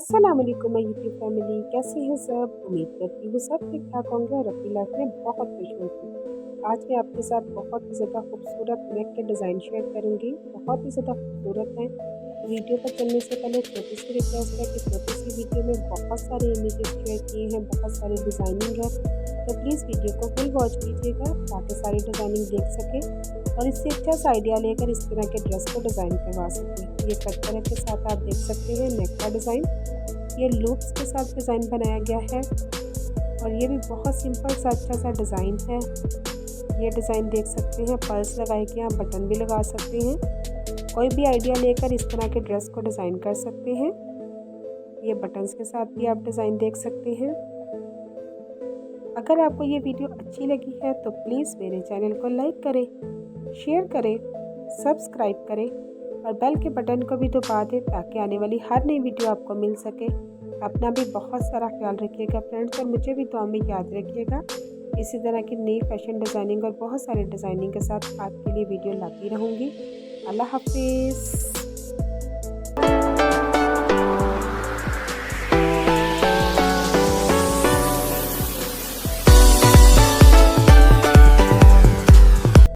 अस्सलाम वालेकुम my YouTube family, कैसे हैं सब। उम्मीद करती हूँ सब ठीक ठाक होंगे और अपनी लाइफ में बहुत खुश होंगे। आज मैं आपके साथ बहुत ही ज़्यादा खूबसूरत नेक के डिज़ाइन शेयर करूँगी, बहुत ही ज़्यादा खूबसूरत हैं। वीडियो पर चलने से पहले छोटी सी रिक्वेस्ट है कि छोटी सी वीडियो में बहुत सारे इमेजेस शेयर किए हैं, बहुत सारी डिज़ाइनिंग है, तो प्लीज़ वीडियो को फुल वॉच कीजिएगा ताकि सारी डिज़ाइनिंग देख सकें और इससे अच्छा सा आइडिया लेकर इस तरह के ड्रेस को डिज़ाइन करवा सकें। ये कटवर्क के साथ आप देख सकते हैं नेक का डिज़ाइन, ये लूप्स के साथ डिज़ाइन बनाया गया है और ये भी बहुत सिंपल सा अच्छा सा डिज़ाइन है। ये डिज़ाइन देख सकते हैं, पर्ल्स लगाए के आप बटन भी लगा सकते हैं। कोई भी आइडिया लेकर इस तरह के ड्रेस को डिज़ाइन कर सकते हैं। ये बटन्स के साथ भी आप डिज़ाइन देख सकते हैं। अगर आपको ये वीडियो अच्छी लगी है तो प्लीज़ मेरे चैनल को लाइक करें, शेयर करें, सब्सक्राइब करें और बेल के बटन को भी दबा दें ताकि आने वाली हर नई वीडियो आपको मिल सके। अपना भी बहुत सारा ख्याल रखिएगा फ्रेंड्स और मुझे भी दुआ में याद रखिएगा। इसी तरह की नई फैशन डिज़ाइनिंग और बहुत सारे डिज़ाइनिंग के साथ आपके लिए वीडियो लाती रहूँगी। अल्लाह हाफिज़।